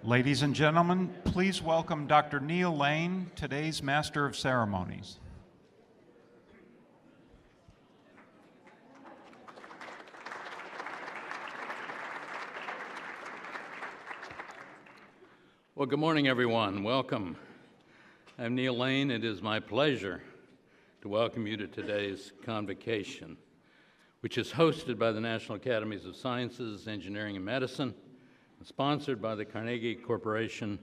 Ladies and gentlemen, please welcome Dr. Neil Lane, today's Master of Ceremonies. Well, good morning, everyone. Welcome. I'm Neil Lane. It is my pleasure to welcome you to today's convocation, which is hosted by the National Academies of Sciences, Engineering, and Medicine, and sponsored by the Carnegie Corporation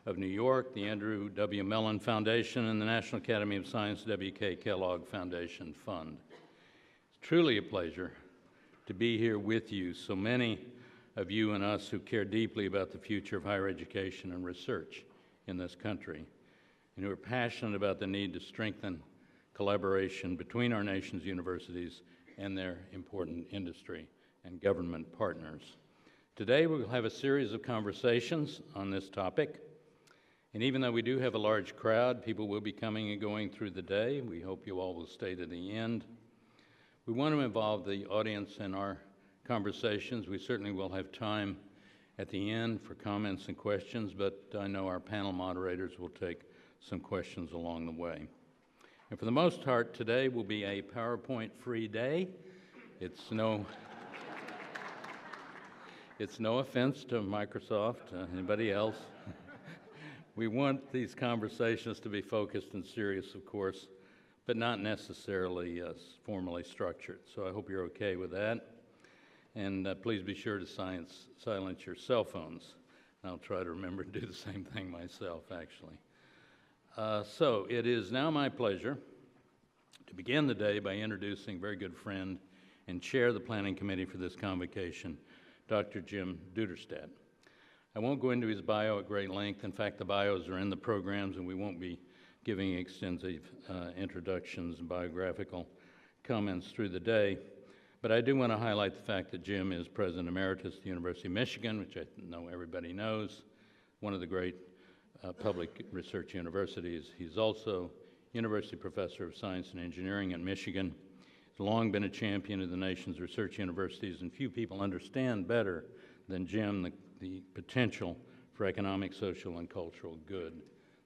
of New York, the Andrew W. Mellon Foundation, and the National Academy of Science W.K. Kellogg Foundation Fund. It's truly a pleasure to be here with you, so many of you and us who care deeply about the future of higher education and research in this country, and who are passionate about the need to strengthen collaboration between our nation's universities and their important industry and government partners. Today we will have a series of conversations on this topic, and even though we do have a large crowd, people will be coming and going through the day. We hope you all will stay to the end. We want to involve the audience in our conversations. We certainly will have time at the end for comments and questions, but I know our panel moderators will take some questions along the way. And for the most part, today will be a PowerPoint-free day. It's no offense to Microsoft, anybody else. We want these conversations to be focused and serious, of course, but not necessarily formally structured. So I hope you're okay with that. And please be sure to silence your cell phones. I'll try to remember to do the same thing myself, actually. So it is now my pleasure to begin the day by introducing a very good friend and chair of the planning committee for this convocation, Dr. Jim Duderstadt. I won't go into his bio at great length. In fact, the bios are in the programs, and we won't be giving extensive introductions and biographical comments through the day. But I do want to highlight the fact that Jim is President Emeritus of the University of Michigan, which I know everybody knows, one of the great public research universities. He's also University Professor of Science and Engineering at Michigan. He's long been a champion of the nation's research universities, and few people understand better than Jim the potential for economic, social, and cultural good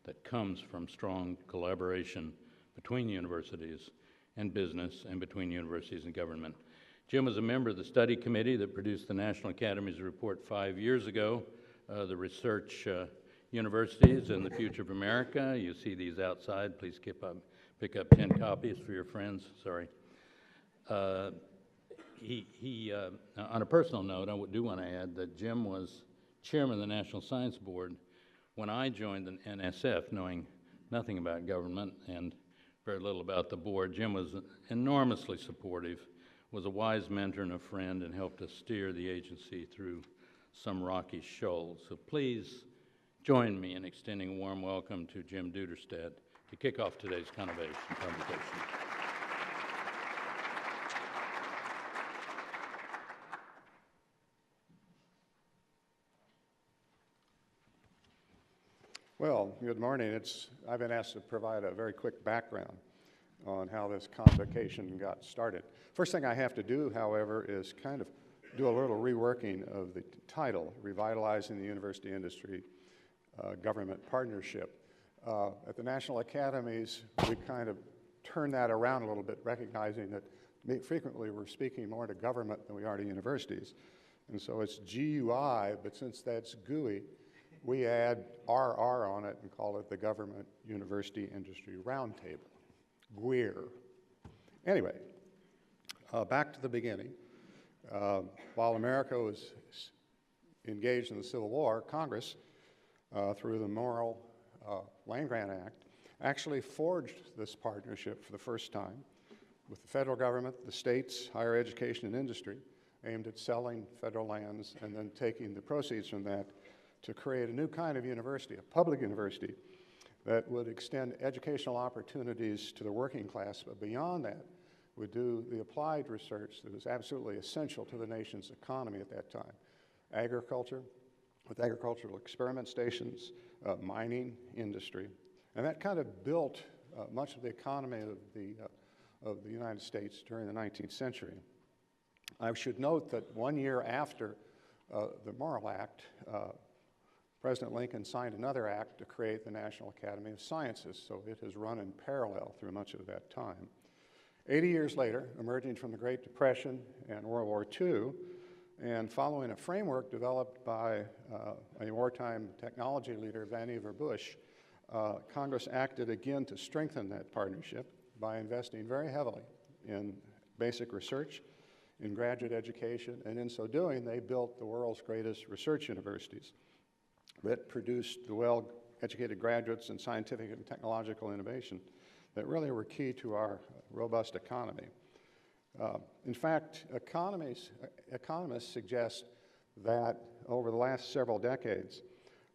that comes from strong collaboration between universities and business and between universities and government. Jim was a member of the study committee that produced the National Academies report 5 years ago, the Research Universities and the Future of America. You see these outside. Please pick up 10 copies for your friends. Sorry. On a personal note, I do want to add that Jim was chairman of the National Science Board when I joined the NSF, knowing nothing about government and very little about the board. Jim was enormously supportive, was a wise mentor and a friend, and helped us steer the agency through some rocky shoals. So please join me in extending a warm welcome to Jim Duderstadt to kick off today's convocation. Well, good morning. I've been asked to provide a very quick background on how this convocation got started. First thing I have to do, however, is kind of do a little reworking of the title, Revitalizing the University Industry Government Partnership. At the National Academies, we kind of turn that around a little bit, recognizing that frequently we're speaking more to government than we are to universities. And so it's GUI, but since that's GUI, we add RR on it and call it the Government University Industry Roundtable, GWIR. Anyway, back to the beginning. While America was engaged in the Civil War, Congress, through the Morrill Land-Grant Act, actually forged this partnership for the first time with the federal government, the states, higher education, and industry, aimed at selling federal lands and then taking the proceeds from that to create a new kind of university, a public university, that would extend educational opportunities to the working class, but beyond that, would do the applied research that is absolutely essential to the nation's economy at that time. Agriculture, with agricultural experiment stations, mining industry, and that kind of built much of the economy of the United States during the 19th century. I should note that 1 year after the Morrill Act, President Lincoln signed another act to create the National Academy of Sciences, so it has run in parallel through much of that time. 80 years later, emerging from the Great Depression and World War II, and following a framework developed by a wartime technology leader, Vannevar Bush, Congress acted again to strengthen that partnership by investing very heavily in basic research, in graduate education, and in so doing, they built the world's greatest research universities that produced the well-educated graduates in scientific and technological innovation that really were key to our robust economy. In fact, economists suggest that over the last several decades,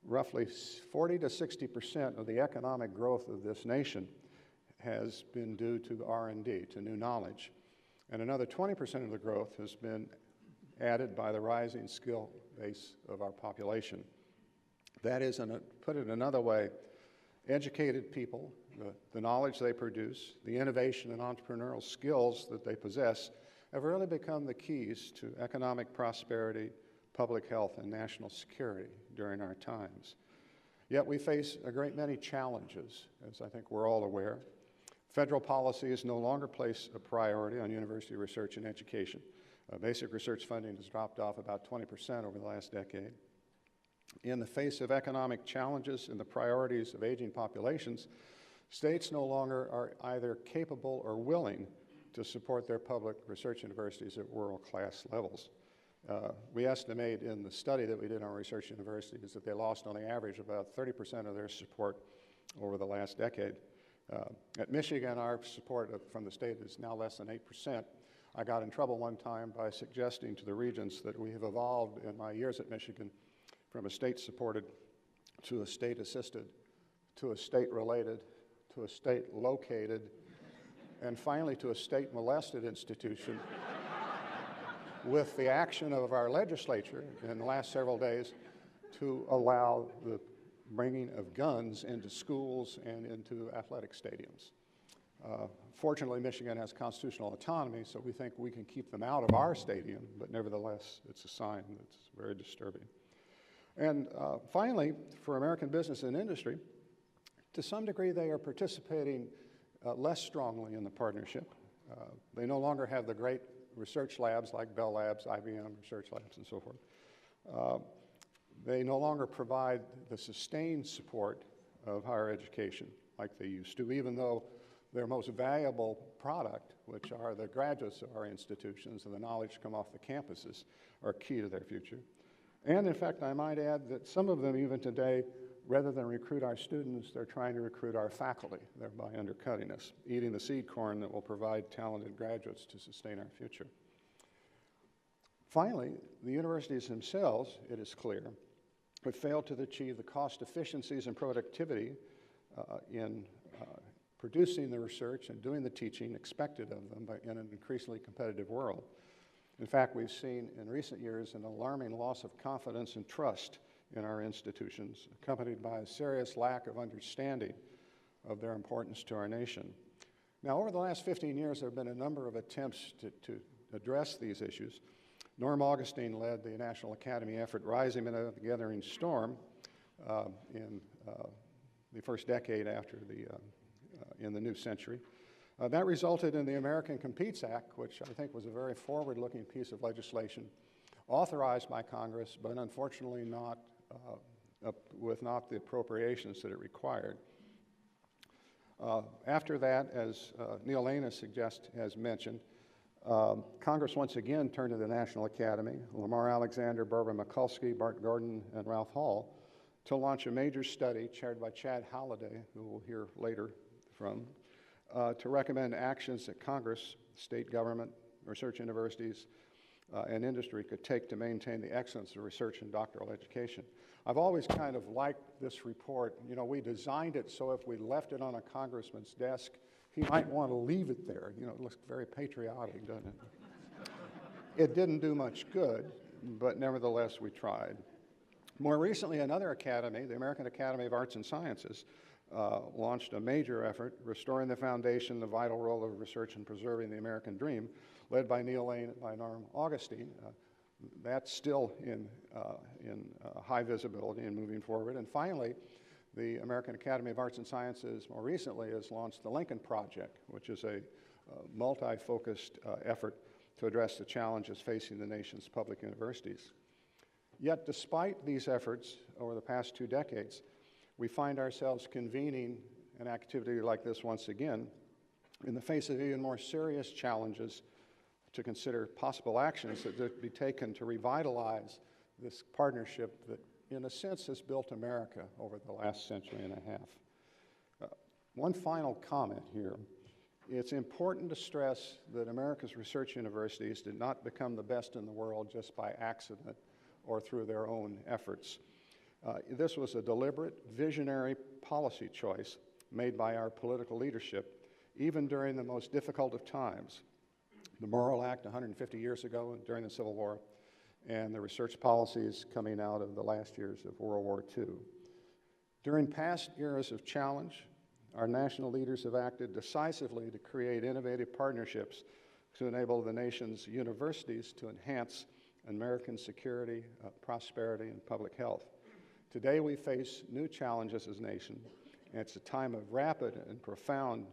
roughly 40 to 60% of the economic growth of this nation has been due to R&D, to new knowledge. And another 20% of the growth has been added by the rising skill base of our population. That is, put it another way, educated people, the knowledge they produce, the innovation and entrepreneurial skills that they possess have really become the keys to economic prosperity, public health, and national security during our times. Yet we face a great many challenges, as I think we're all aware. Federal policies no longer place a priority on university research and education. Basic research funding has dropped off about 20% over the last decade. In the face of economic challenges and the priorities of aging populations, states no longer are either capable or willing to support their public research universities at world-class levels. We estimate in the study that we did on research universities that they lost on the average about 30% of their support over the last decade. At Michigan, our support from the state is now less than 8%. I got in trouble one time by suggesting to the regents that we have evolved in my years at Michigan from a state-supported to a state-assisted to a state-related to a state-located and finally to a state-molested institution with the action of our legislature in the last several days to allow the bringing of guns into schools and into athletic stadiums. Fortunately, Michigan has constitutional autonomy, so we think we can keep them out of our stadium, but nevertheless, it's a sign that's very disturbing. And finally, for American business and industry, to some degree, they are participating less strongly in the partnership. They no longer have the great research labs like Bell Labs, IBM Research Labs, and so forth. They no longer provide the sustained support of higher education like they used to, even though their most valuable product, which are the graduates of our institutions and the knowledge come off the campuses, are key to their future. And in fact, I might add that some of them even today, rather than recruit our students, they're trying to recruit our faculty, thereby undercutting us, eating the seed corn that will provide talented graduates to sustain our future. Finally, the universities themselves, it is clear, have failed to achieve the cost efficiencies and productivity in producing the research and doing the teaching expected of them in an increasingly competitive world. In fact, we've seen in recent years an alarming loss of confidence and trust in our institutions, accompanied by a serious lack of understanding of their importance to our nation. Now, over the last 15 years, there have been a number of attempts to address these issues. Norm Augustine led the National Academy effort, Rising Above the Gathering Storm, in the first decade after in the new century. That resulted in the American Competes Act, which I think was a very forward-looking piece of legislation, authorized by Congress, but unfortunately with not the appropriations that it required. After that, as Neil Lane has mentioned, Congress once again turned to the National Academy, Lamar Alexander, Barbara Mikulski, Bart Gordon, and Ralph Hall, to launch a major study chaired by Chad Holliday, who we'll hear later from, to recommend actions that Congress, state government, research universities, and industry could take to maintain the excellence of research and doctoral education. I've always kind of liked this report. You know, we designed it so if we left it on a congressman's desk, he might want to leave it there. You know, it looks very patriotic, doesn't it? It didn't do much good, but nevertheless, we tried. More recently, another academy, the American Academy of Arts and Sciences, launched a major effort, Restoring the Foundation, the Vital Role of Research in Preserving the American Dream, led by Neil Lane and by Norm Augustine. That's still in high visibility and moving forward. And finally, the American Academy of Arts and Sciences more recently has launched the Lincoln Project, which is a multi-focused effort to address the challenges facing the nation's public universities. Yet, despite these efforts over the past 2 decades, we find ourselves convening an activity like this once again in the face of even more serious challenges to consider possible actions that would be taken to revitalize this partnership that, in a sense, has built America over the last century and a half. One final comment here. It's important to stress that America's research universities did not become the best in the world just by accident or through their own efforts. This was a deliberate, visionary policy choice made by our political leadership, even during the most difficult of times. The Morrill Act 150 years ago during the Civil War, and the research policies coming out of the last years of World War II. During past eras of challenge, our national leaders have acted decisively to create innovative partnerships to enable the nation's universities to enhance American security, prosperity, and public health. Today we face new challenges as a nation, and it's a time of rapid and profound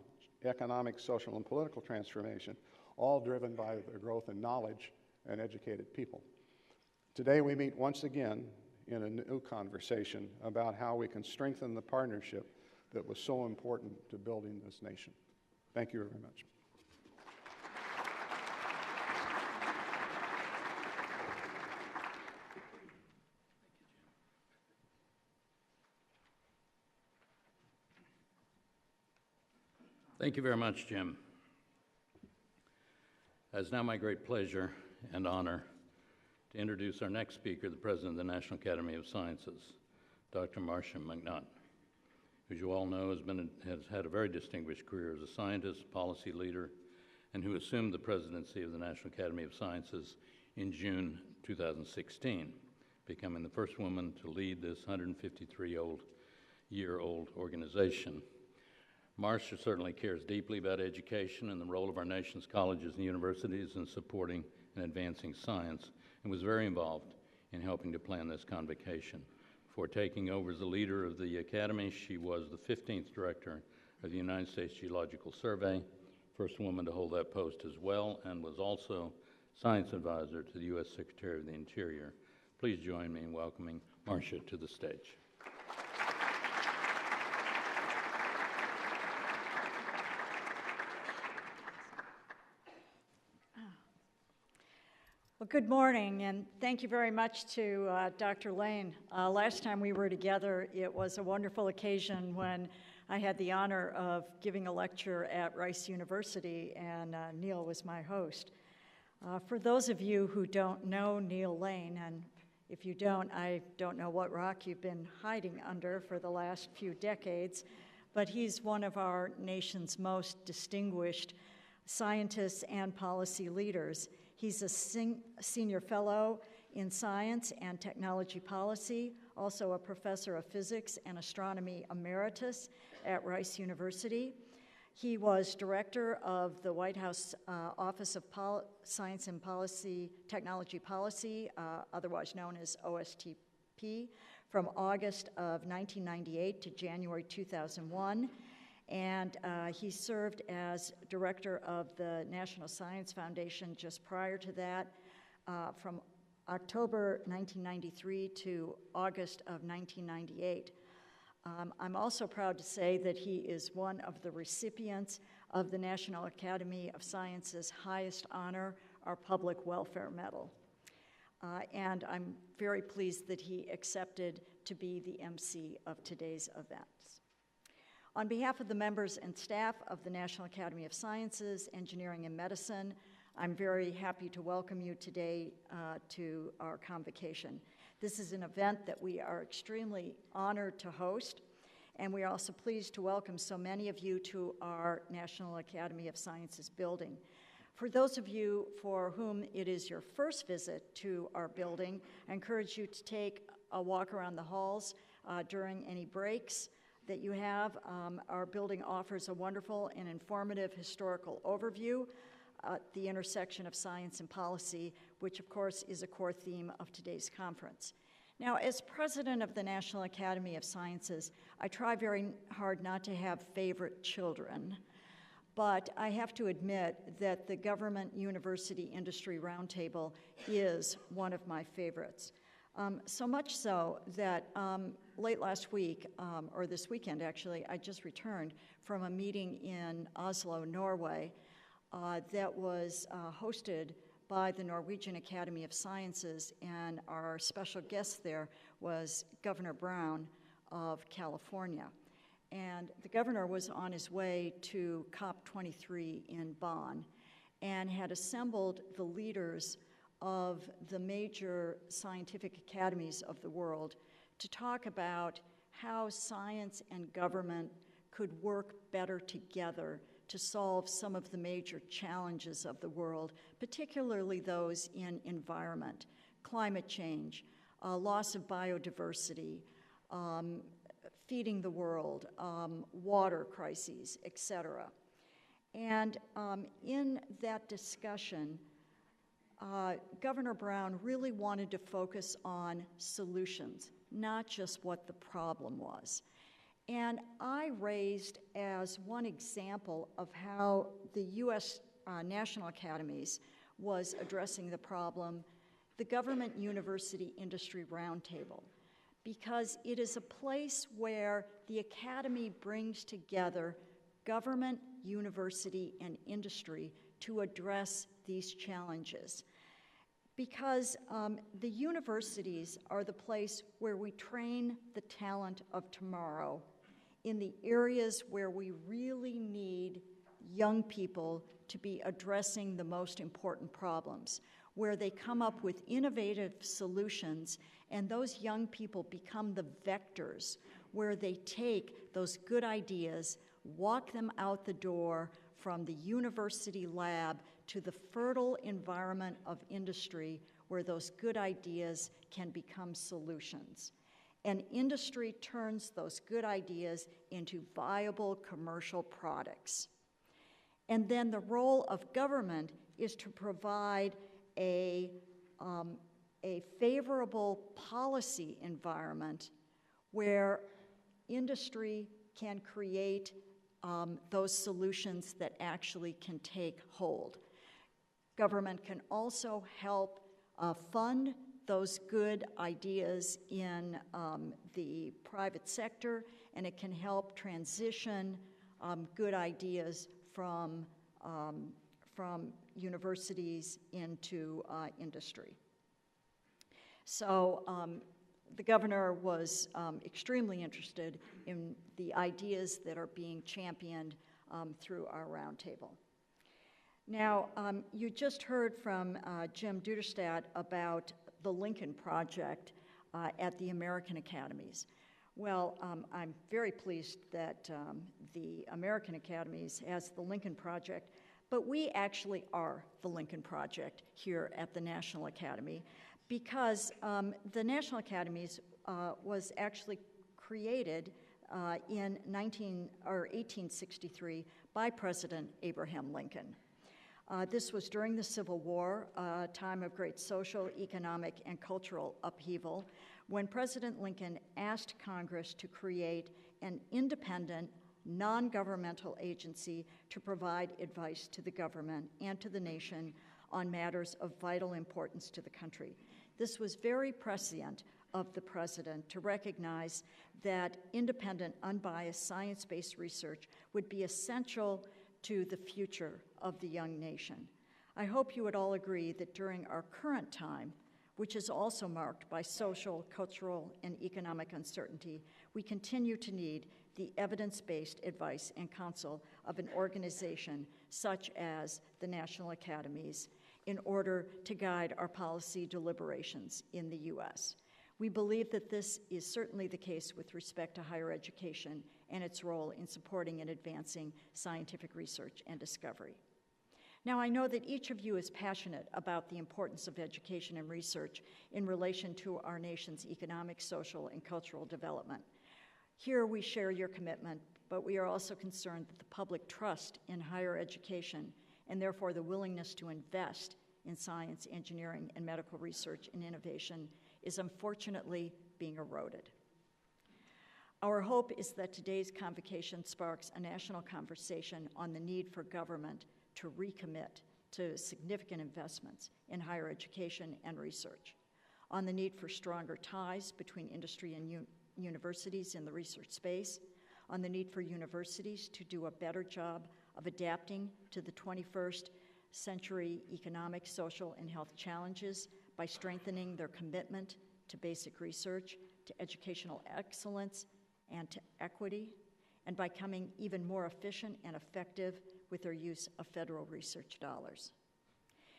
economic, social, and political transformation, all driven by the growth in knowledge and educated people. Today we meet once again in a new conversation about how we can strengthen the partnership that was so important to building this nation. Thank you very much. Thank you very much, Jim. It's now my great pleasure and honor to introduce our next speaker, the President of the National Academy of Sciences, Dr. Marcia McNutt, who, as you all know, has had a very distinguished career as a scientist, policy leader, and who assumed the presidency of the National Academy of Sciences in June 2016, becoming the first woman to lead this 153-year-old organization. Marcia certainly cares deeply about education and the role of our nation's colleges and universities in supporting and advancing science, and was very involved in helping to plan this convocation. Before taking over as the leader of the Academy, she was the 15th director of the United States Geological Survey, first woman to hold that post as well, and was also science advisor to the U.S. Secretary of the Interior. Please join me in welcoming Marcia to the stage. Well, good morning, and thank you very much to Dr. Lane. Last time we were together, it was a wonderful occasion when I had the honor of giving a lecture at Rice University, and Neil was my host. For those of you who don't know Neil Lane, and if you don't, I don't know what rock you've been hiding under for the last few decades, but he's one of our nation's most distinguished scientists and policy leaders. He's a senior fellow in science and technology policy, also a professor of physics and astronomy emeritus at Rice University. He was director of the White House Office of Science and Technology Policy, otherwise known as OSTP, from August of 1998 to January 2001. And he served as director of the National Science Foundation just prior to that, from October 1993 to August of 1998. I'm also proud to say that he is one of the recipients of the National Academy of Sciences' highest honor, our Public Welfare Medal. And I'm very pleased that he accepted to be the MC of today's events. On behalf of the members and staff of the National Academy of Sciences, Engineering, and Medicine, I'm very happy to welcome you today to our convocation. This is an event that we are extremely honored to host, and we are also pleased to welcome so many of you to our National Academy of Sciences building. For those of you for whom it is your first visit to our building, I encourage you to take a walk around the halls during any breaks that you have. Our building offers a wonderful and informative historical overview the intersection of science and policy, which of course is a core theme of today's conference. Now, as president of the National Academy of Sciences, I try very hard not to have favorite children, but I have to admit that the Government University Industry Roundtable is one of my favorites. So much so that late last week, or this weekend actually, I just returned from a meeting in Oslo, Norway, that was hosted by the Norwegian Academy of Sciences, and our special guest there was Governor Brown of California. And the governor was on his way to COP23 in Bonn and had assembled the leaders of the major scientific academies of the world to talk about how science and government could work better together to solve some of the major challenges of the world, particularly those in environment, climate change, loss of biodiversity, feeding the world, water crises, et cetera. And in that discussion, Governor Brown really wanted to focus on solutions, not just what the problem was. And I raised as one example of how the U.S. National Academies was addressing the problem, the Government University Industry Roundtable, because it is a place where the Academy brings together government, university, and industry to address these challenges. Because the universities are the place where we train the talent of tomorrow in the areas where we really need young people to be addressing the most important problems, where they come up with innovative solutions, and those young people become the vectors where they take those good ideas, walk them out the door from the university lab to the fertile environment of industry where those good ideas can become solutions. And industry turns those good ideas into viable commercial products. And then the role of government is to provide a favorable policy environment where industry can create those solutions that actually can take hold. Government can also help fund those good ideas in the private sector, and it can help transition good ideas from universities into industry. So the governor was extremely interested in the ideas that are being championed through our roundtable. Now, you just heard from Jim Duderstadt about the Lincoln Project at the American Academies. Well, I'm very pleased that the American Academies has the Lincoln Project, but we actually are the Lincoln Project here at the National Academy, because the National Academies was actually created in 1863 by President Abraham Lincoln. This was during the Civil War, a time of great social, economic, and cultural upheaval, when President Lincoln asked Congress to create an independent, non-governmental agency to provide advice to the government and to the nation on matters of vital importance to the country. This was very prescient of the president to recognize that independent, unbiased, science-based research would be essential to the future of the young nation. I hope you would all agree that during our current time, which is also marked by social, cultural, and economic uncertainty, we continue to need the evidence-based advice and counsel of an organization such as the National Academies in order to guide our policy deliberations in the U.S. We believe that this is certainly the case with respect to higher education and its role in supporting and advancing scientific research and discovery. Now, I know that each of you is passionate about the importance of education and research in relation to our nation's economic, social, and cultural development. Here we share your commitment, but we are also concerned that the public trust in higher education and therefore the willingness to invest in science, engineering, and medical research and innovation is unfortunately being eroded. Our hope is that today's convocation sparks a national conversation on the need for government to recommit to significant investments in higher education and research, on the need for stronger ties between industry and universities in the research space, on the need for universities to do a better job of adapting to the 21st century economic, social, and health challenges by strengthening their commitment to basic research, to educational excellence, and to equity, and by becoming even more efficient and effective with their use of federal research dollars.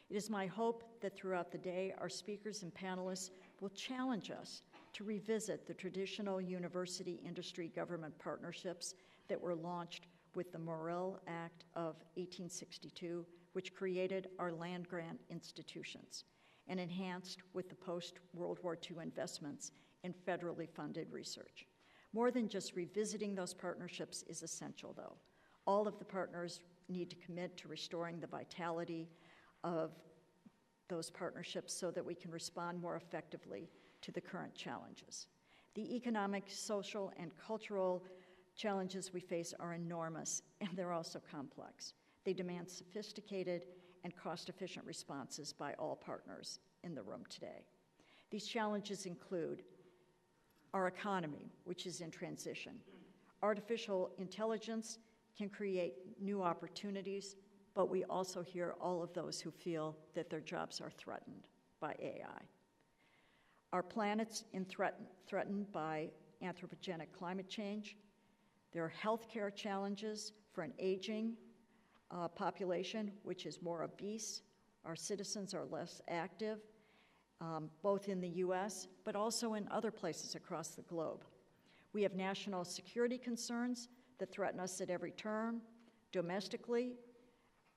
It is my hope that throughout the day, our speakers and panelists will challenge us to revisit the traditional university-industry government partnerships that were launched with the Morrill Act of 1862, which created our land-grant institutions, and enhanced with the post-World War II investments in federally funded research. More than just revisiting those partnerships is essential, though. All of the partners need to commit to restoring the vitality of those partnerships so that we can respond more effectively to the current challenges. The economic, social, and cultural challenges we face are enormous, and they're also complex. They demand sophisticated and cost-efficient responses by all partners in the room today. These challenges include our economy, which is in transition. Artificial intelligence can create new opportunities, but we also hear all of those who feel that their jobs are threatened by AI. Our planet's threatened by anthropogenic climate change. There are healthcare challenges for an aging population, which is more obese. Our citizens are less active, both in the US, but also in other places across the globe. We have national security concerns that threaten us at every turn, domestically,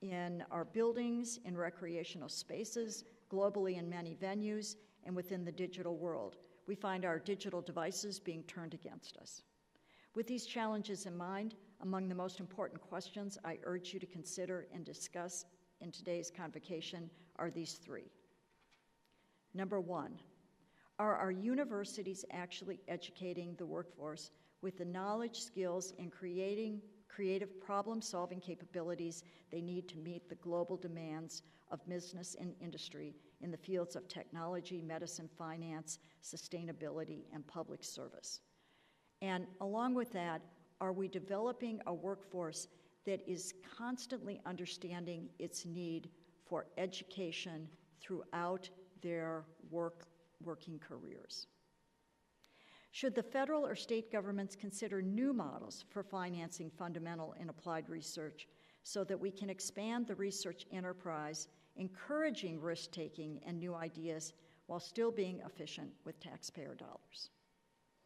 in our buildings, in recreational spaces, globally in many venues, and within the digital world. We find our digital devices being turned against us. With these challenges in mind, among the most important questions I urge you to consider and discuss in today's convocation are these three. Number one, are our universities actually educating the workforce with the knowledge, skills, and creative problem-solving capabilities they need to meet the global demands of business and industry in the fields of technology, medicine, finance, sustainability, and public service? And along with that, are we developing a workforce that is constantly understanding its need for education throughout their working careers? Should the federal or state governments consider new models for financing fundamental and applied research so that we can expand the research enterprise, encouraging risk-taking and new ideas while still being efficient with taxpayer dollars?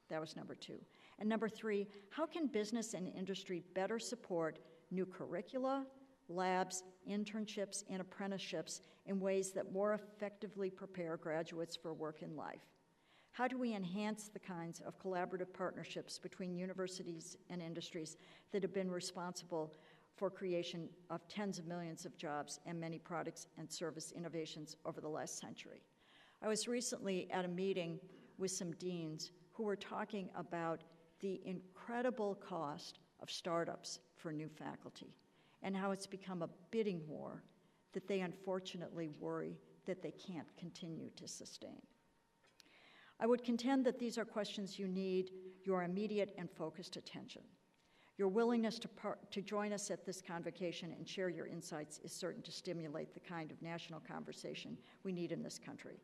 That was number two. And number three, how can business and industry better support new curricula, labs, internships, and apprenticeships in ways that more effectively prepare graduates for work in life? How do we enhance the kinds of collaborative partnerships between universities and industries that have been responsible for creation of tens of millions of jobs and many products and service innovations over the last century? I was recently at a meeting with some deans who were talking about the incredible cost of startups for new faculty and how it's become a bidding war that they unfortunately worry that they can't continue to sustain. I would contend that these are questions you need your immediate and focused attention. Your willingness to join us at this convocation and share your insights is certain to stimulate the kind of national conversation we need in this country.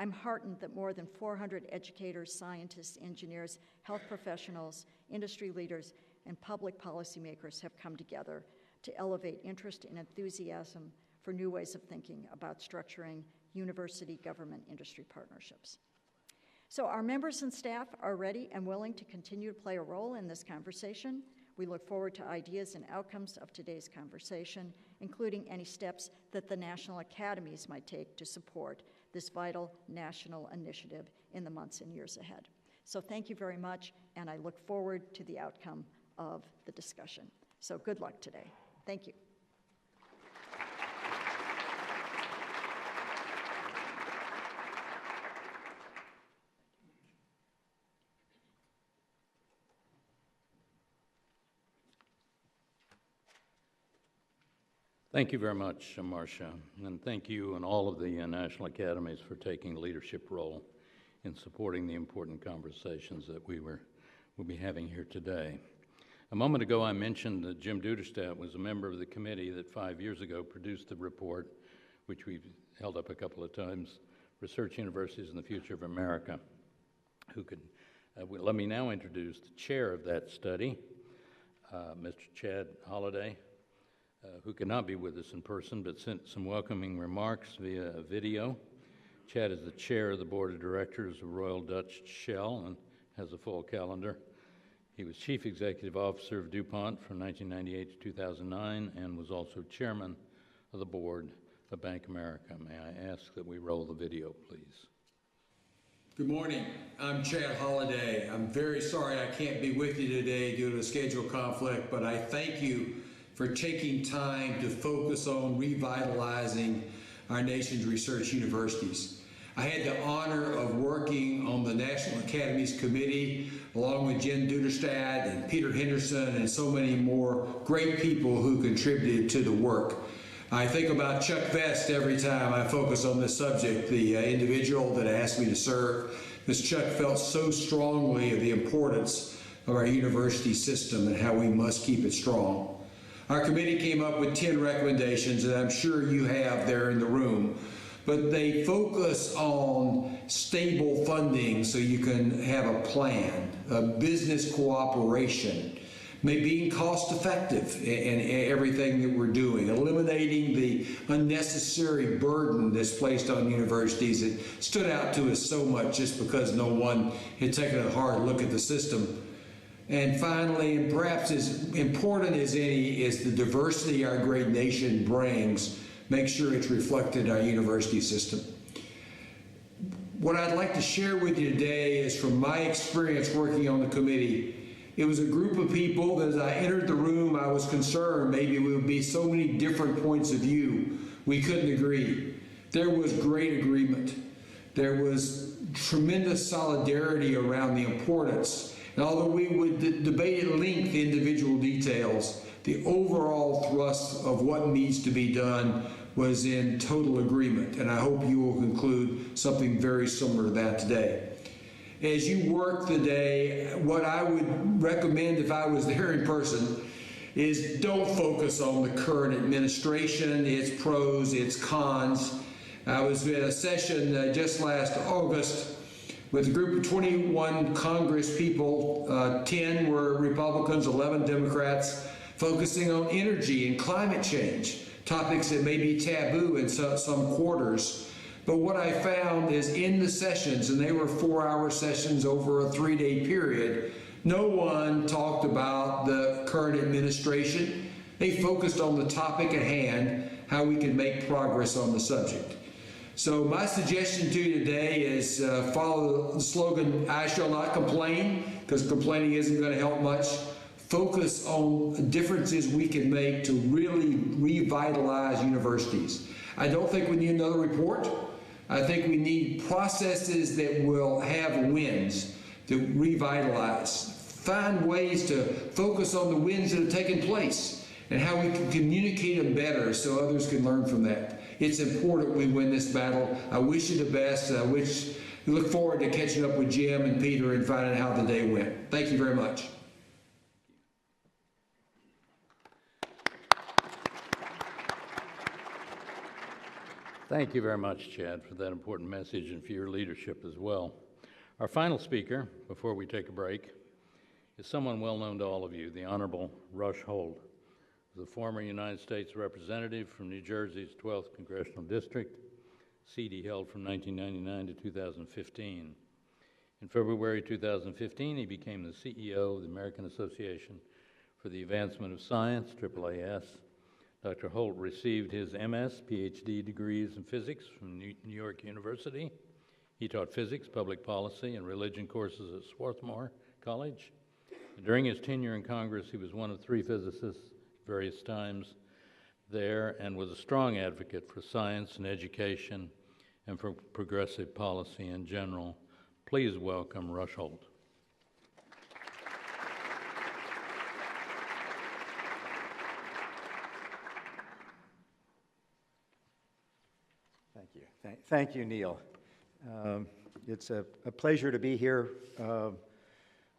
I'm heartened that more than 400 educators, scientists, engineers, health professionals, industry leaders, and public policymakers have come together to elevate interest and enthusiasm for new ways of thinking about structuring university-government industry partnerships. So our members and staff are ready and willing to continue to play a role in this conversation. We look forward to ideas and outcomes of today's conversation, including any steps that the national academies might take to support this vital national initiative in the months and years ahead. So thank you very much, and I look forward to the outcome of the discussion. So good luck today. Thank you. Thank you very much, Marcia, and thank you and all of the National Academies for taking a leadership role in supporting the important conversations that we'll be having here today. A moment ago, I mentioned that Jim Duderstadt was a member of the committee that 5 years ago produced the report, which we've held up a couple of times, Research Universities and the Future of America. Let me now introduce the chair of that study, Mr. Chad Holliday, who could not be with us in person but sent some welcoming remarks via video. Chad is the chair of the board of directors of Royal Dutch Shell and has a full calendar. He was chief executive officer of DuPont from 1998 to 2009 and was also chairman of the board of Bank of America. May I ask that we roll the video, please? Good morning. I'm Chad Holliday. I'm very sorry I can't be with you today due to a schedule conflict, but I thank you for taking time to focus on revitalizing our nation's research universities. I had the honor of working on the National Academies Committee along with Jen Duderstadt and Peter Henderson and so many more great people who contributed to the work. I think about Chuck Vest every time I focus on this subject, the individual that asked me to serve, because Chuck felt so strongly of the importance of our university system and how we must keep it strong. Our committee came up with 10 recommendations that I'm sure you have there in the room, but they focus on stable funding so you can have a plan, a business cooperation, maybe being cost effective in everything that we're doing, eliminating the unnecessary burden that's placed on universities that stood out to us so much just because no one had taken a hard look at the system. And finally, and perhaps as important as any, is the diversity our great nation brings. Make sure it's reflected in our university system. What I'd like to share with you today is from my experience working on the committee. It was a group of people that as I entered the room, I was concerned maybe we would be so many different points of view. We couldn't agree. There was great agreement. There was tremendous solidarity around the importance. And although we would debate at length individual details, the overall thrust of what needs to be done was in total agreement. And I hope you will conclude something very similar to that today. As you work the day, what I would recommend if I was there in person is don't focus on the current administration, its pros, its cons. I was at a session just last August with a group of 21 Congress people, 10 were Republicans, 11 Democrats, focusing on energy and climate change, topics that may be taboo in some quarters. But what I found is in the sessions, and they were 4-hour sessions over a 3-day period, no one talked about the current administration. They focused on the topic at hand, how we can make progress on the subject. So my suggestion to you today is follow the slogan, I shall not complain, because complaining isn't going to help much. Focus on differences we can make to really revitalize universities. I don't think we need another report. I think we need processes that will have wins to revitalize. Find ways to focus on the wins that have taken place and how we can communicate them better so others can learn from that. It's important we win this battle. I wish you the best. We look forward to catching up with Jim and Peter and finding out how the day went. Thank you very much. Thank you very much, Chad, for that important message and for your leadership as well. Our final speaker, before we take a break, is someone well known to all of you, the Honorable Rush Holt, the former United States Representative from New Jersey's 12th Congressional District, seat he held from 1999 to 2015. In February 2015, he became the CEO of the American Association for the Advancement of Science, AAAS. Dr. Holt received his MS, PhD degrees in physics from New York University. He taught physics, public policy, and religion courses at Swarthmore College. During his tenure in Congress, he was one of 3 physicists at various times there and was a strong advocate for science and education and for progressive policy in general. Please welcome Rush Holt. Thank you, Neil. It's a pleasure to be here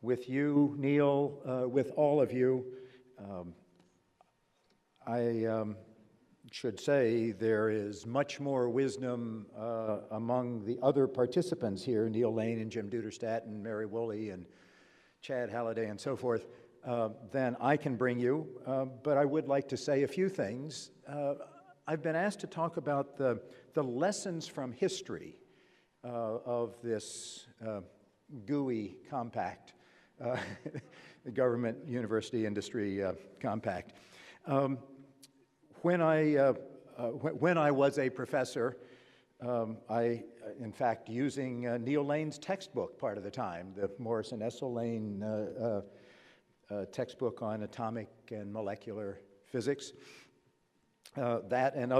with you, Neil, with all of you. I should say there is much more wisdom among the other participants here, Neil Lane and Jim Duderstadt and Mary Woolley and Chad Halliday and so forth, than I can bring you. But I would like to say a few things. I've been asked to talk about the lessons from history of this GUI compact, the Government University Industry Compact. When I was a professor, in fact, using Neil Lane's textbook part of the time, the Morrison Essel Lane textbook on atomic and molecular physics, that and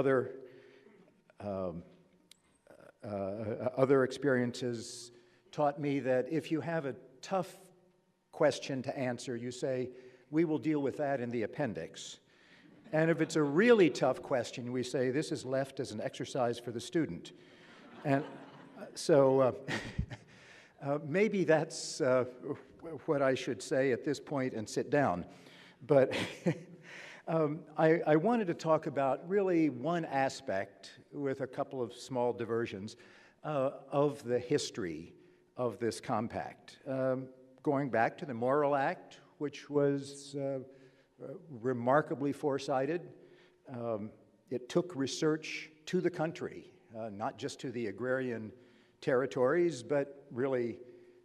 other experiences taught me that if you have a tough question to answer, you say, we will deal with that in the appendix. And if it's a really tough question, we say, this is left as an exercise for the student. And so maybe that's what I should say at this point and sit down. But I wanted to talk about really one aspect, with a couple of small diversions, of the history of this compact. Going back to the Morrill Act, which was remarkably foresighted. It took research to the country, not just to the agrarian territories, but really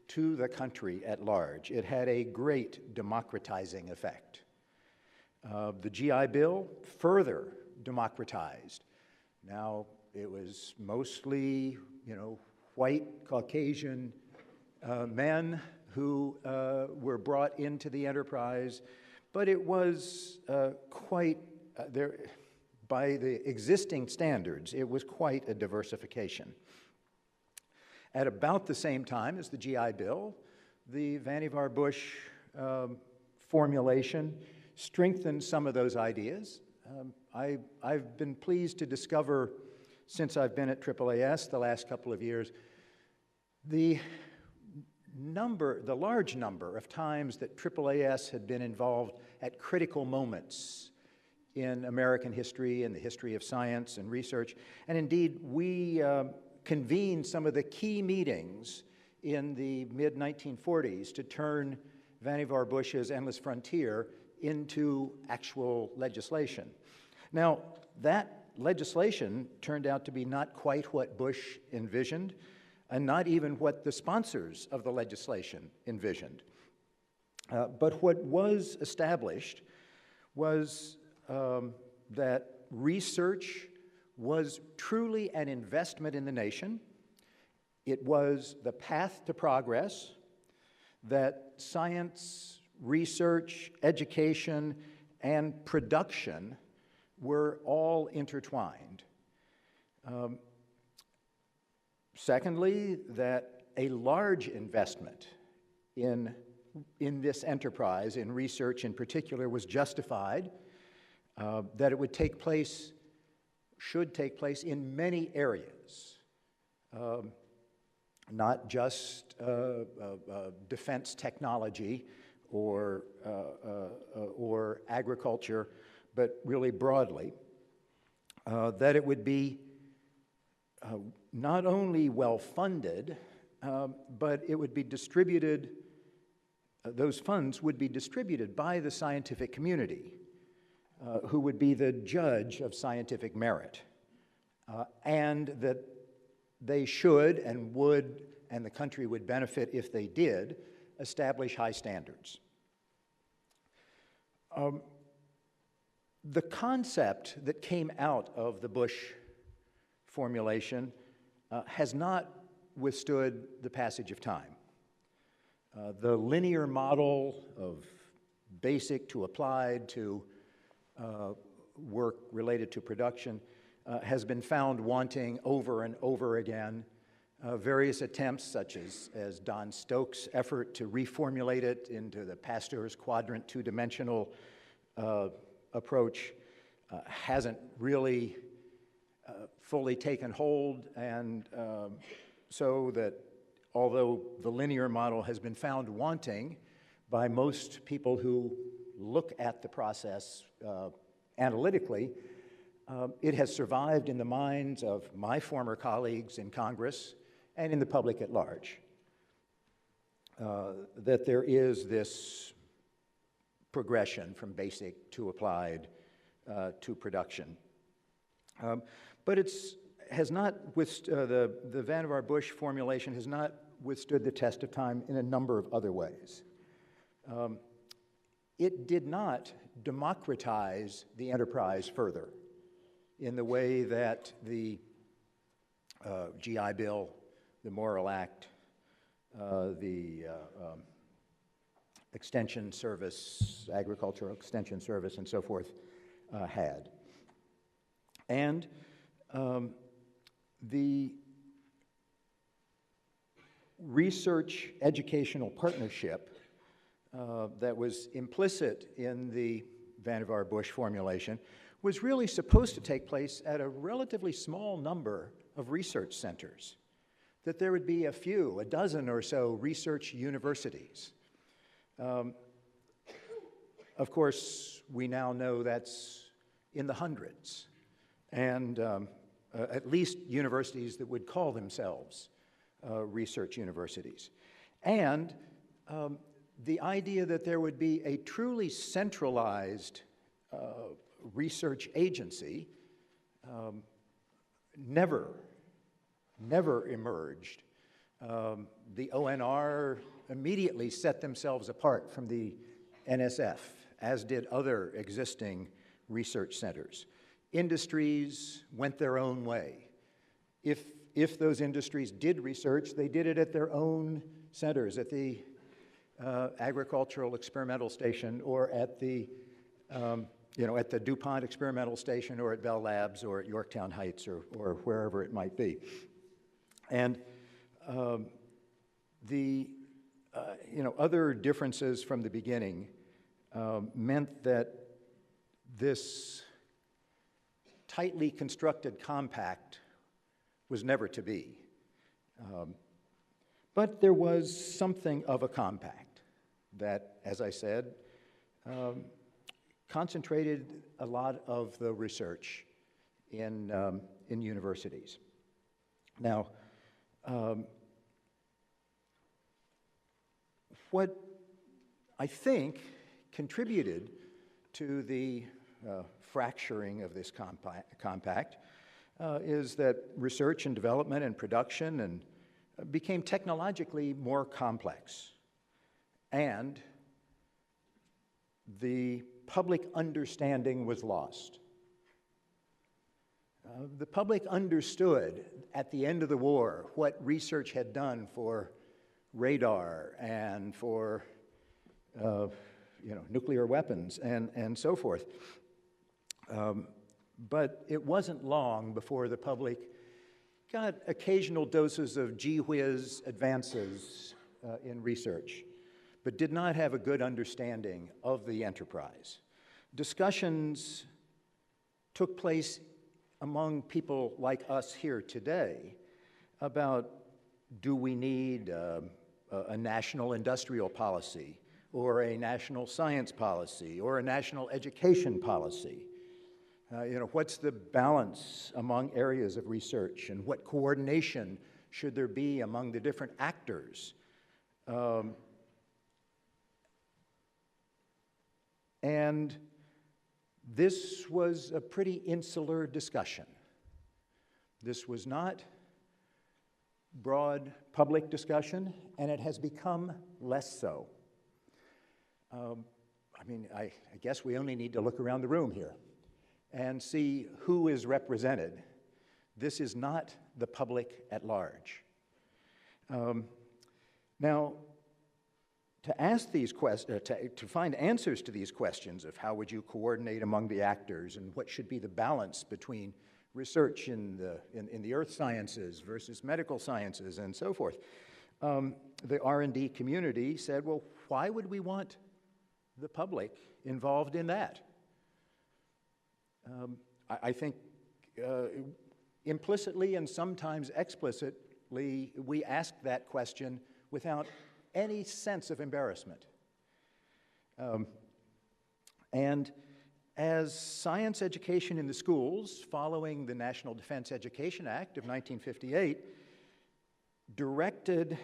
to the country at large. It had a great democratizing effect. The GI Bill further democratized. Now, it was mostly, white Caucasian men who were brought into the enterprise, but it was quite, by the existing standards, it was quite a diversification. At about the same time as the GI Bill, the Vannevar Bush formulation strengthened some of those ideas. I've been pleased to discover, since I've been at AAAS the last couple of years, the large number of times that AAAS had been involved at critical moments in American history and the history of science and research. And indeed, we convened some of the key meetings in the mid-1940s to turn Vannevar Bush's Endless Frontier into actual legislation. Now, that legislation turned out to be not quite what Bush envisioned, and not even what the sponsors of the legislation envisioned. But what was established was that research was truly an investment in the nation. It was the path to progress, that science, research, education, and production were all intertwined. Secondly, that a large investment in this enterprise, in research in particular, was justified, that it would take place, should take place in many areas, not just defense technology or agriculture, but really broadly, that it would be not only well-funded, but it would be distributed, those funds would be distributed by the scientific community, who would be the judge of scientific merit, and that they should and would, and the country would benefit if they did, establish high standards. The concept that came out of the Bush formulation has not withstood the passage of time. The linear model of basic to applied to work related to production has been found wanting over and over again. Various attempts, such as Don Stokes' effort to reformulate it into the Pasteur's quadrant two-dimensional approach, hasn't really fully taken hold, and so that although the linear model has been found wanting by most people who look at the process analytically, it has survived in the minds of my former colleagues in Congress and in the public at large. That there is this progression from basic to applied to production. But the Vannevar Bush formulation has not withstood the test of time in a number of other ways. It did not democratize the enterprise further in the way that the GI Bill, the Morrill Act, the Extension Service, Agricultural Extension Service, and so forth had. And the research educational partnership that was implicit in the Vannevar Bush formulation was really supposed to take place at a relatively small number of research centers, that there would be a dozen or so research universities. Of course, we now know that's in the hundreds, and at least universities that would call themselves research universities. And the idea that there would be a truly centralized research agency never emerged. The ONR immediately set themselves apart from the NSF, as did other existing research centers. Industries went their own way. If those industries did research, they did it at their own centers, at the Agricultural Experimental Station, or at the at the DuPont Experimental Station, or at Bell Labs, or at Yorktown Heights, or wherever it might be. And the other differences from the beginning meant that this tightly constructed compact was never to be. But there was something of a compact that, as I said, concentrated a lot of the research in universities. Now, what I think contributed to the fracturing of this compact is that research and development and production became technologically more complex, and the public understanding was lost. The public understood at the end of the war what research had done for radar and for nuclear weapons and so forth. But it wasn't long before the public got occasional doses of gee whiz advances in research, but did not have a good understanding of the enterprise. Discussions took place among people like us here today about, do we need a national industrial policy, or a national science policy, or a national education policy? What's the balance among areas of research, and what coordination should there be among the different actors? And this was a pretty insular discussion. This was not broad public discussion, and it has become less so. I guess we only need to look around the room here and see who is represented. This is not the public at large. Now, to ask these questions, to find answers to these questions of how would you coordinate among the actors, and what should be the balance between research in the earth sciences versus medical sciences and so forth, the R&D community said, well, why would we want the public involved in that? I think Implicitly and sometimes explicitly, we ask that question without any sense of embarrassment. And as science education in the schools, following the National Defense Education Act of 1958, directed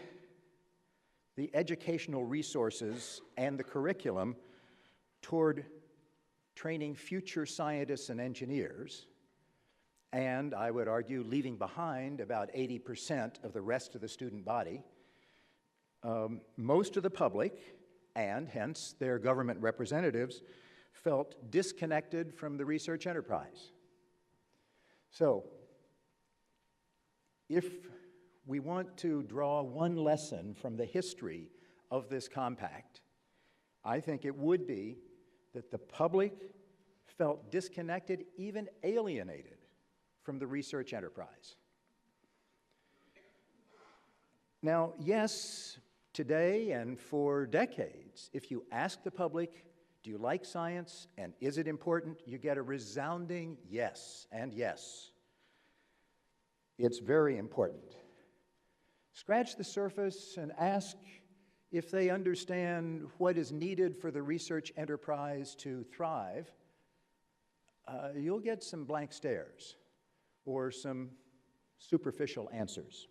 the educational resources and the curriculum toward training future scientists and engineers, and I would argue leaving behind about 80% of the rest of the student body, most of the public, and hence their government representatives, felt disconnected from the research enterprise. So, if we want to draw one lesson from the history of this compact, I think it would be that the public felt disconnected, even alienated from the research enterprise. Now, yes, today and for decades, if you ask the public, do you like science and is it important, you get a resounding yes and yes. It's very important. Scratch the surface and ask if they understand what is needed for the research enterprise to thrive, you'll get some blank stares or some superficial answers.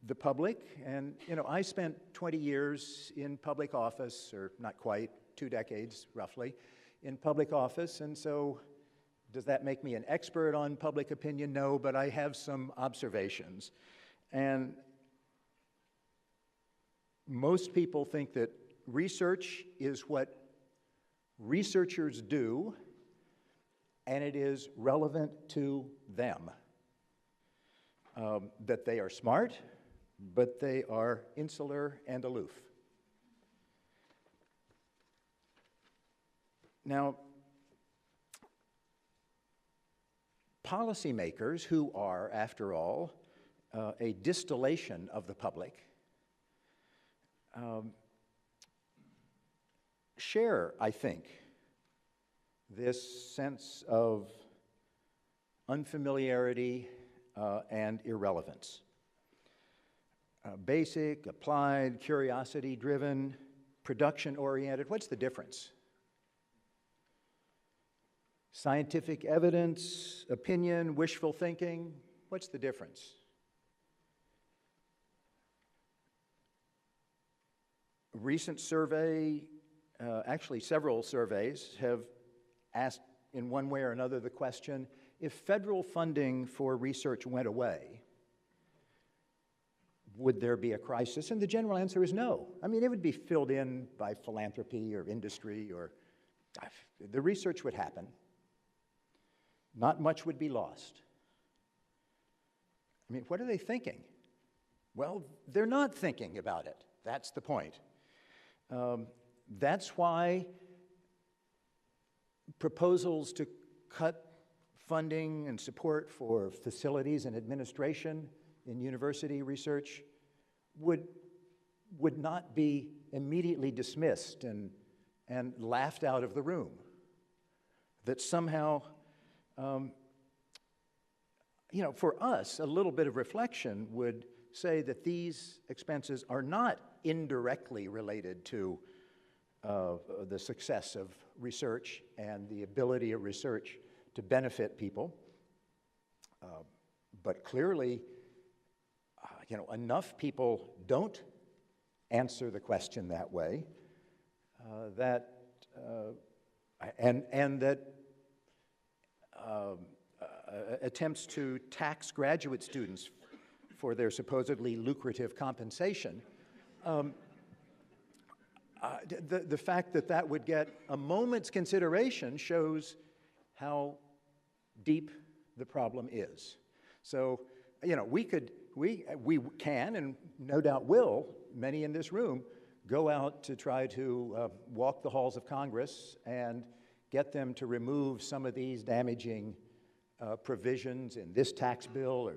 The public, and I spent 20 years in public office, or not quite, 2 decades roughly, in public office, and so does that make me an expert on public opinion? No, but I have some observations. And most people think that research is what researchers do, and it is relevant to them. That they are smart, but they are insular and aloof. Now, policymakers, who are, after all, a distillation of the public, share, I think, this sense of unfamiliarity and irrelevance. Basic, applied, curiosity-driven, production-oriented, what's the difference? Scientific evidence, opinion, wishful thinking, what's the difference? A recent survey, actually several surveys, have asked in one way or another the question, if federal funding for research went away, would there be a crisis? And the general answer is no. I mean, it would be filled in by philanthropy or industry, or the research would happen. Not much would be lost. I mean, what are they thinking? Well, they're not thinking about it. That's the point. That's why proposals to cut funding and support for facilities and administration in university research would not be immediately dismissed and laughed out of the room. That somehow, for us, a little bit of reflection would say that these expenses are not indirectly related to the success of research and the ability of research to benefit people. But clearly, enough people don't answer the question that way, and that attempts to tax graduate students for their supposedly lucrative compensation. The fact that that would get a moment's consideration shows how deep the problem is. So, we can, and no doubt will, many in this room, go out to try to walk the halls of Congress and get them to remove some of these damaging provisions in this tax bill or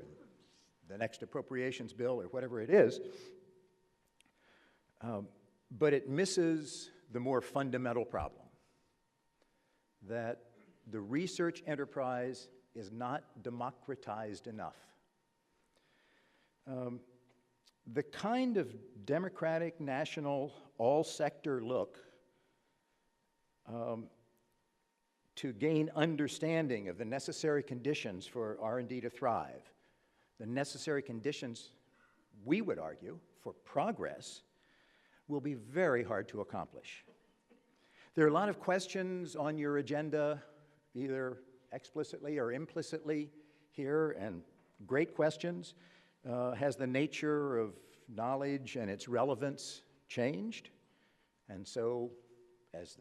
the next appropriations bill or whatever it is. But it misses the more fundamental problem. that the research enterprise is not democratized enough. The kind of democratic, national, all-sector look to gain understanding of the necessary conditions for R&D to thrive, the necessary conditions, we would argue, for progress, will be very hard to accomplish. There are a lot of questions on your agenda, either explicitly or implicitly here, and great questions. Has the nature of knowledge and its relevance changed? And so, is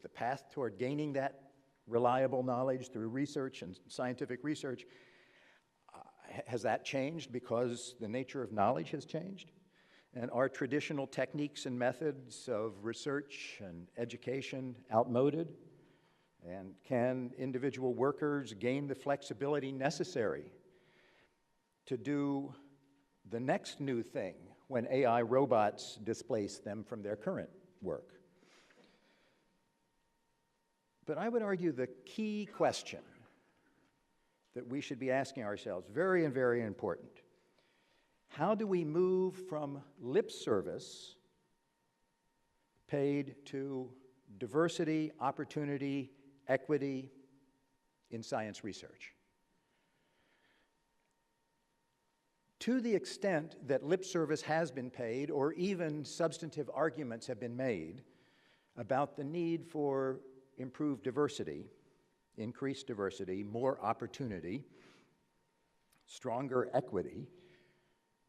the path toward gaining that reliable knowledge through research and scientific research, has that changed because the nature of knowledge has changed? And are traditional techniques and methods of research and education outmoded? And can individual workers gain the flexibility necessary to do the next new thing when AI robots displace them from their current work? But I would argue the key question that we should be asking ourselves, very and very important, how do we move from lip service paid to diversity, opportunity, equity in science research? To the extent that lip service has been paid, or even substantive arguments have been made about the need for improved diversity, increased diversity, more opportunity, stronger equity,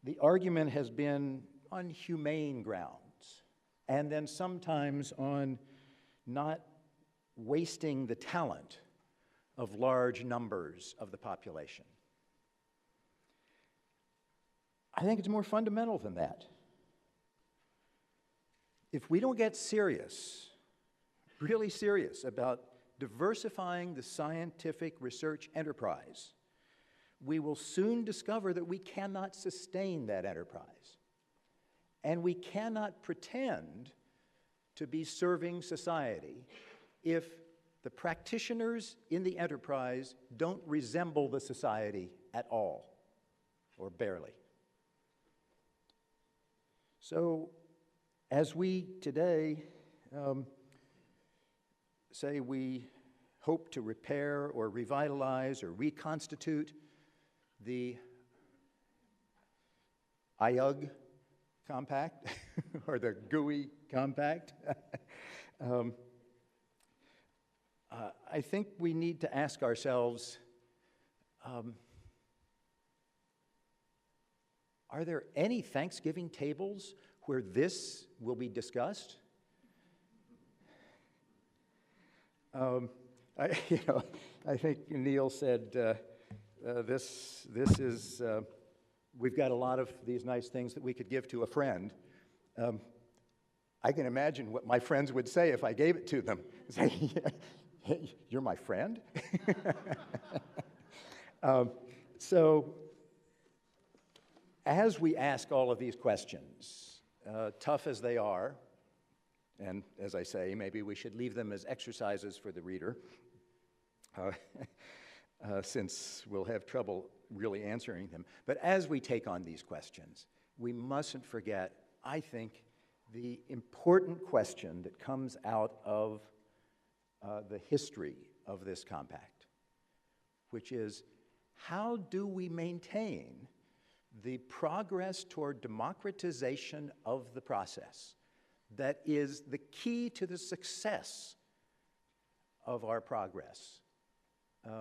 the argument has been on humane grounds, and then sometimes on not wasting the talent of large numbers of the population. I think it's more fundamental than that. If we don't get serious, really serious about diversifying the scientific research enterprise, we will soon discover that we cannot sustain that enterprise. And we cannot pretend to be serving society if the practitioners in the enterprise don't resemble the society at all, or barely. So, as we today say we hope to repair or revitalize or reconstitute the IUG Compact or the GUI Compact, I think we need to ask ourselves, are there any Thanksgiving tables where this will be discussed? I think Neil said this is, we've got a lot of these nice things that we could give to a friend. I can imagine what my friends would say if I gave it to them. Say, hey, you're my friend? So, as we ask all of these questions, tough as they are, and as I say, maybe we should leave them as exercises for the reader, since we'll have trouble really answering them. But as we take on these questions, we mustn't forget, I think, the important question that comes out of the history of this compact, which is, how do we maintain the progress toward democratization of the process that is the key to the success of our progress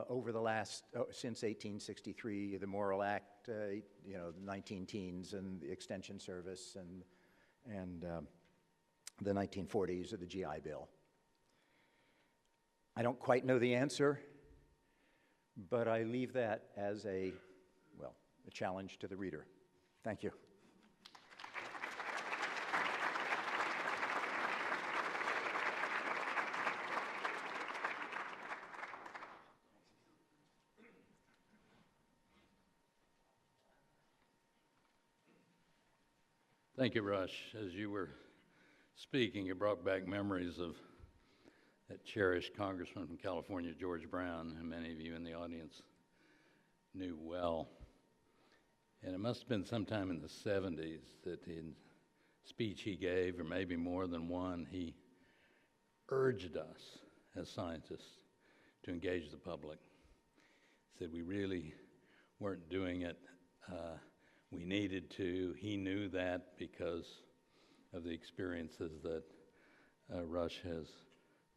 over the last, since 1863, the Morrill Act, the 19-teens and the Extension Service and the 1940s of the GI Bill? I don't quite know the answer, but I leave that as a challenge to the reader. Thank you. Thank you, Rush. As you were speaking, it brought back memories of that cherished Congressman from California, George Brown, who many of you in the audience knew well. And it must have been sometime in the 70s that in a speech he gave, or maybe more than one, he urged us as scientists to engage the public. He said we really weren't doing it. We needed to. He knew that because of the experiences that Rush has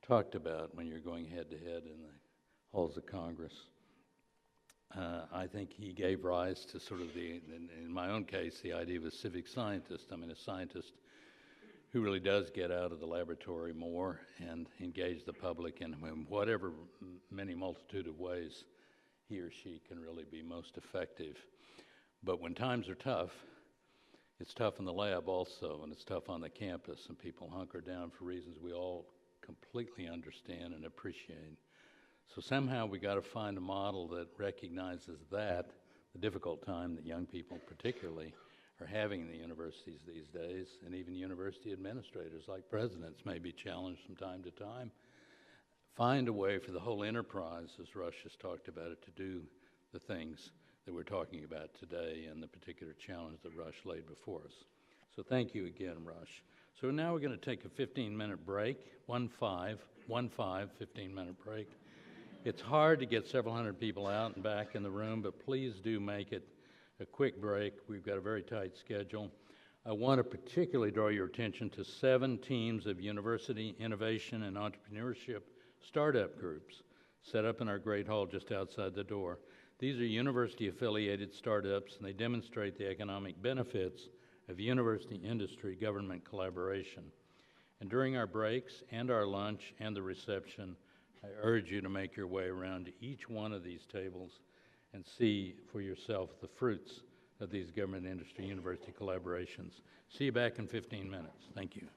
talked about when you're going head-to-head in the halls of Congress. I think he gave rise to sort of in my own case, the idea of a civic scientist. I mean, a scientist who really does get out of the laboratory more and engage the public in whatever many multitude of ways he or she can really be most effective. But when times are tough, it's tough in the lab also, and it's tough on the campus, and people hunker down for reasons we all completely understand and appreciate. So somehow we got to find a model that recognizes that, the difficult time that young people particularly are having in the universities these days, and even university administrators like presidents may be challenged from time to time. Find a way for the whole enterprise, as Rush has talked about it, to do the things that we're talking about today and the particular challenge that Rush laid before us. So thank you again, Rush. So now we're going to take a 15-minute break, 15-minute break. It's hard to get several hundred people out and back in the room, but please do make it a quick break. We've got a very tight schedule. I want to particularly draw your attention to 7 teams of university innovation and entrepreneurship startup groups set up in our Great Hall just outside the door. These are university-affiliated startups, and they demonstrate the economic benefits of university industry government collaboration. And during our breaks and our lunch and the reception, I urge you to make your way around to each one of these tables and see for yourself the fruits of these government industry university collaborations. See you back in 15 minutes. Thank you.